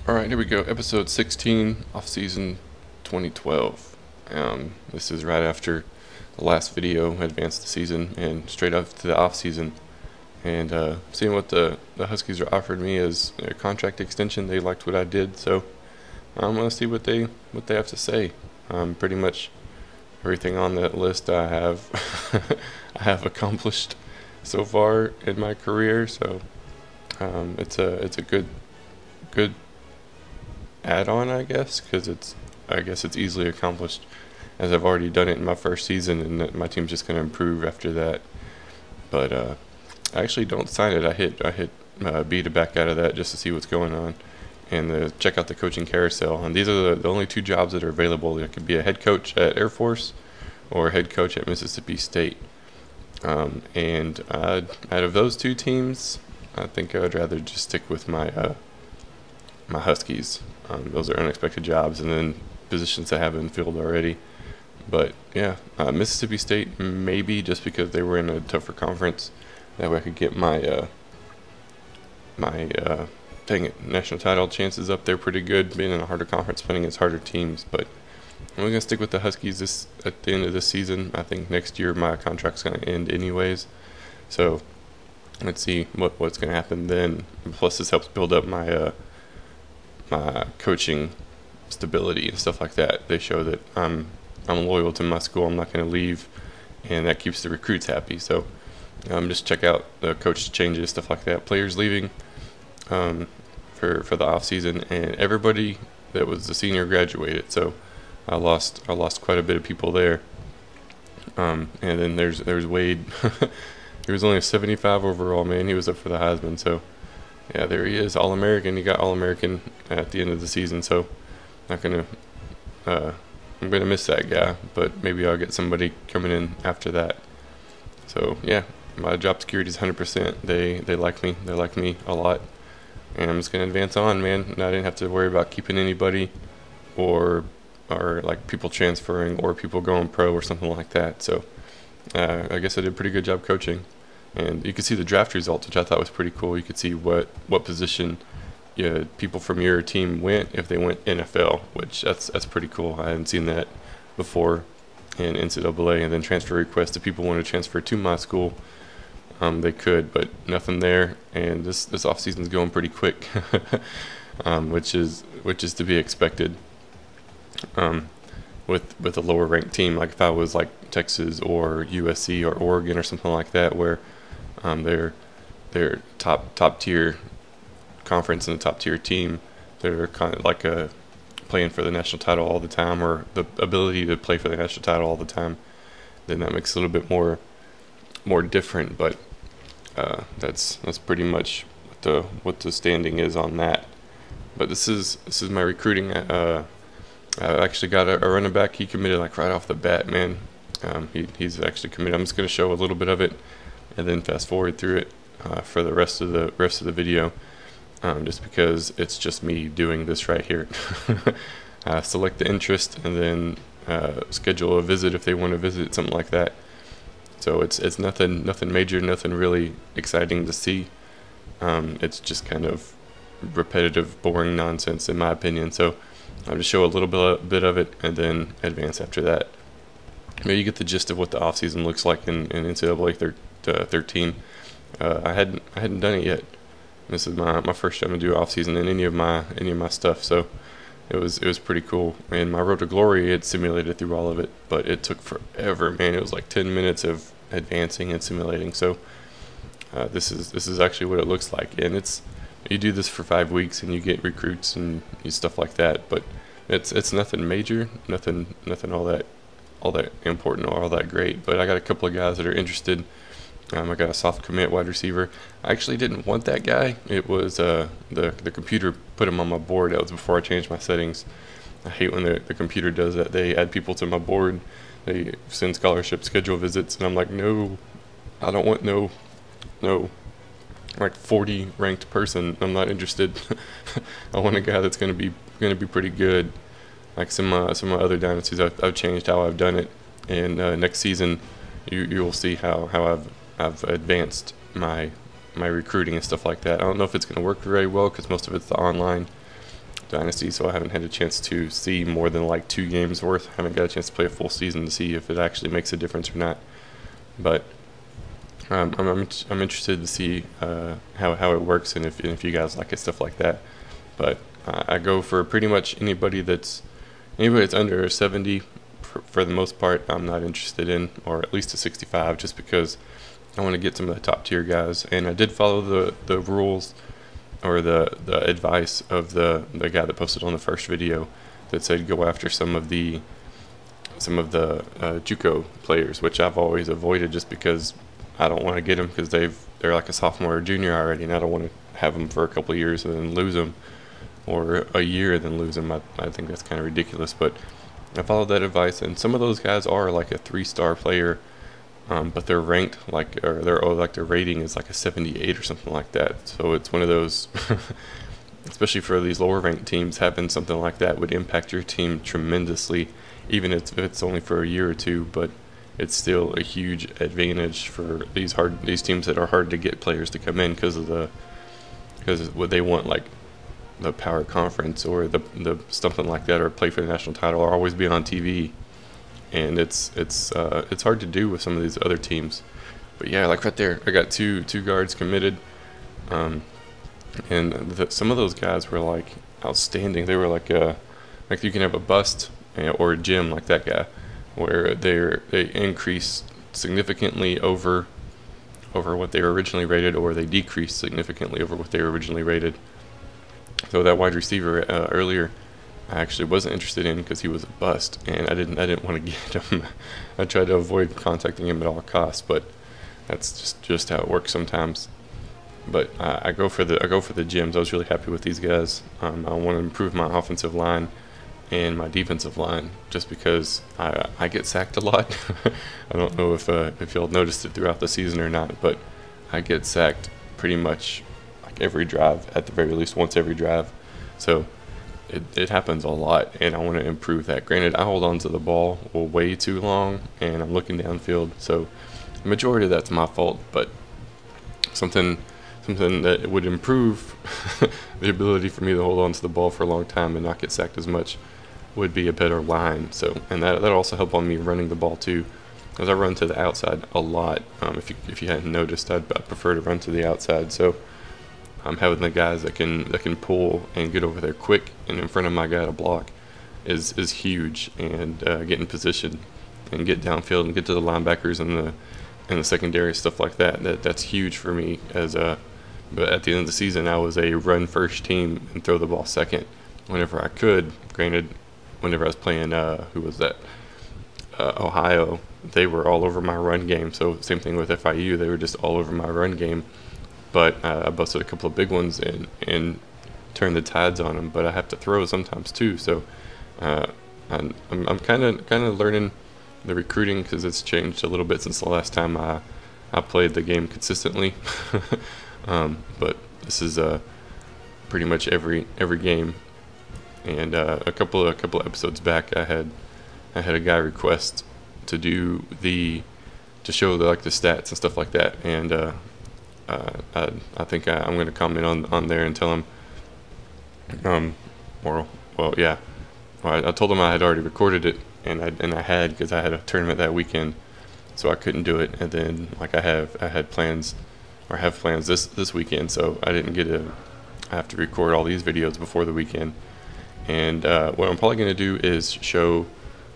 Alright, here we go. Episode 16, Offseason 2012. This is right after the last video, advanced the season, and straight up to the offseason. And seeing what the Huskies are offered me as a contract extension. They liked what I did, so I'm going to see what they have to say. Pretty much everything on that list I have I have accomplished so far in my career, so it's a good add-on, I guess, because it's easily accomplished, as I've already done it in my first season, and my team's just going to improve after that. But I actually don't sign it. I hit B to back out of that just to see what's going on and check out the coaching carousel. And these are the only two jobs that are available. I could be a head coach at Air Force or a head coach at Mississippi State. And out of those two teams, I think I would rather just stick with my Huskies. Those are unexpected jobs, and then positions that have been filled already. But yeah, Mississippi State maybe, just because they were in a tougher conference. That way I could get my national title chances up there pretty good. Being in a harder conference, playing against harder teams. But I'm gonna stick with the Huskies at the end of this season. I think next year my contract's gonna end anyways. So let's see what's gonna happen then. Plus, this helps build up my coaching stability and stuff like that. They show that I'm loyal to my school. I'm not going to leave, and that keeps the recruits happy. So just check out the coach changes, stuff like that. Players leaving for the off season, and everybody that was the senior graduated. So I lost quite a bit of people there. And then there's Wade. He was only a 75 overall, man. He was up for the Heisman. So yeah, there he is, All-American. He got All-American at the end of the season, so I'm gonna miss that guy, but maybe I'll get somebody coming in after that. So yeah, my job security is 100%. They like me. They like me a lot, and I'm just gonna advance on, man. And I didn't have to worry about keeping anybody, or like people transferring or people going pro or something like that. So I guess I did a pretty good job coaching. And you could see the draft results, which I thought was pretty cool. You could see what position people from your team went if they went NFL, which that's pretty cool. I hadn't seen that before in NCAA. And then transfer requests, if people want to transfer to my school, they could, but nothing there. And this offseason is going pretty quick, which is to be expected. With a lower ranked team, like if I was like Texas or USC or Oregon or something like that, where they're top tier conference and a top tier team, they're kind of like playing for the national title all the time, or the ability to play for the national title all the time. Then that makes it a little bit more different. But that's pretty much what the standing is on that. But this is my recruiting. I actually got a running back. He committed like right off the bat, man. He's actually committed. I'm just going to show a little bit of it and then fast forward through it for the rest of the video, just because it's just me doing this right here. Select the interest and then schedule a visit if they want to visit, something like that. So it's nothing major, nothing really exciting to see. It's just kind of repetitive, boring nonsense in my opinion. So I'll just show a little bit of it and then advance after that. Maybe you get the gist of what the offseason looks like in NCAA 13. I hadn't done it yet. This is my first time to do offseason in any of my stuff, so it was pretty cool. And my road to glory, it simulated through all of it, but it took forever, man. It was like 10 minutes of advancing and simulating. So this is actually what it looks like, and you do this for 5 weeks and you get recruits and stuff like that. But it's nothing major, nothing all that important or all that great. But I got a couple of guys that are interested. I got a soft commit wide receiver. I actually didn't want that guy. It was the computer put him on my board. That was before I changed my settings. I hate when the computer does that. They add people to my board. They send scholarship schedule visits, and I'm like, no, I don't want no like 40 ranked person. I'm not interested. I want a guy that's gonna be pretty good. Like some of my other dynasties, I've changed how I've done it, and next season you will see how I've advanced my recruiting and stuff like that. I don't know if it's going to work very well because most of it's the online Dynasty, so I haven't had a chance to see more than like 2 games worth. I haven't got a chance to play a full season to see if it actually makes a difference or not. But I'm interested to see how it works, and if you guys like it, stuff like that. But I go for pretty much anybody that's under 70 for the most part. I'm not interested in, or at least a 65, just because I want to get some of the top tier guys. And I did follow the rules or the advice of the guy that posted on the first video that said go after some of the JUCO players, which I've always avoided just because I don't want to get them because they're like a sophomore or junior already, and I don't want to have them for a couple of years and then lose them, or a year and then lose them. I think that's kind of ridiculous. But I followed that advice, and some of those guys are like a 3-star player, but they're ranked their rating is like a 78 or something like that. So it's one of those, especially for these lower ranked teams, having something like that would impact your team tremendously, even if it's only for a year or two. But it's still a huge advantage for these teams that are hard to get players to come in because what they want, like the power conference or the something like that, or play for the national title, or always be on TV. And it's hard to do with some of these other teams. But yeah, like right there, I got two guards committed, and some of those guys were like outstanding. They were like you can have a bust or a gem like that guy, where they increase significantly over what they were originally rated, or they decrease significantly over what they were originally rated. So that wide receiver earlier, I actually wasn't interested in because he was a bust, and I didn't want to get him. I tried to avoid contacting him at all costs, but that's just how it works sometimes. But I go for the gems. I was really happy with these guys. I want to improve my offensive line and my defensive line, just because I get sacked a lot. I don't know if y'all noticed it throughout the season or not, but I get sacked pretty much like every drive, at the very least once every drive. So it happens a lot, and I want to improve that. Granted, I hold on to the ball way too long, and I'm looking downfield, so the majority of that's my fault. But something that would improve the ability for me to hold on to the ball for a long time and not get sacked as much would be a better line. So, and that also help on me running the ball too, because I run to the outside a lot. If you hadn't noticed, I'd prefer to run to the outside. So having the guys that can pull and get over there quick and in front of my guy to block is huge. And get in position and get downfield and get to the linebackers and the secondary, stuff like that's huge for me. But at the end of the season, I was a run first team and throw the ball second whenever I could. Granted, whenever I was playing Ohio, they were all over my run game. So same thing with FIU, they were just all over my run game. But I busted a couple of big ones and turned the tides on them. But I have to throw sometimes too. So I'm kind of learning the recruiting, because it's changed a little bit since the last time I played the game consistently. But this is pretty much every game. And a couple of episodes back, I had a guy request to show the stats and stuff like that. And I think I'm going to comment on there and tell him, I told him I had already recorded it, and I had, because I had a tournament that weekend, so I couldn't do it. And then I have plans this weekend, so I have to record all these videos before the weekend. And what I'm probably going to do is show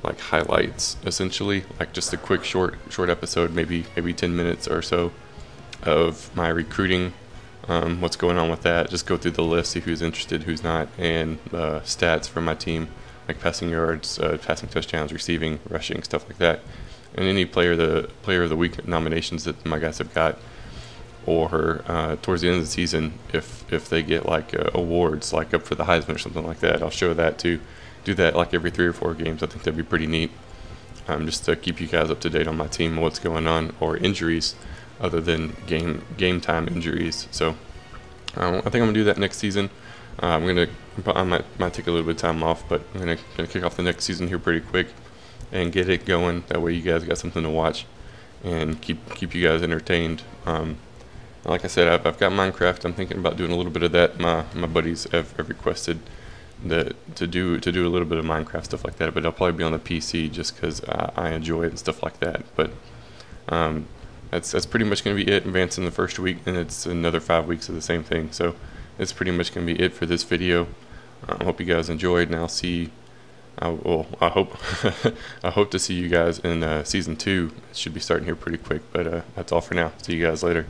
like highlights, essentially, like just a quick short episode, maybe 10 minutes or so, of my recruiting, what's going on with that. Just go through the list, see who's interested, who's not, and stats for my team, like passing yards, passing touchdowns, receiving, rushing, stuff like that. And any player of the week nominations that my guys have got, or towards the end of the season, if they get like awards, like up for the Heisman or something like that, I'll show that too. Do that like every 3 or 4 games. I think that'd be pretty neat, just to keep you guys up to date on my team and what's going on, or injuries other than game time injuries. So I think I'm gonna do that next season. I might take a little bit of time off, but I'm gonna kick off the next season here pretty quick and get it going. That way you guys got something to watch and keep you guys entertained. Like I said, I've got Minecraft. I'm thinking about doing a little bit of that. My buddies have requested to do a little bit of Minecraft stuff like that, but I'll probably be on the PC just because I enjoy it and stuff like that. But that's pretty much going to be it. Advancing the first week, and it's another 5 weeks of the same thing. So it's pretty much going to be it for this video. I hope you guys enjoyed, and I'll see. I hope I hope to see you guys in season 2. It should be starting here pretty quick. But that's all for now. See you guys later.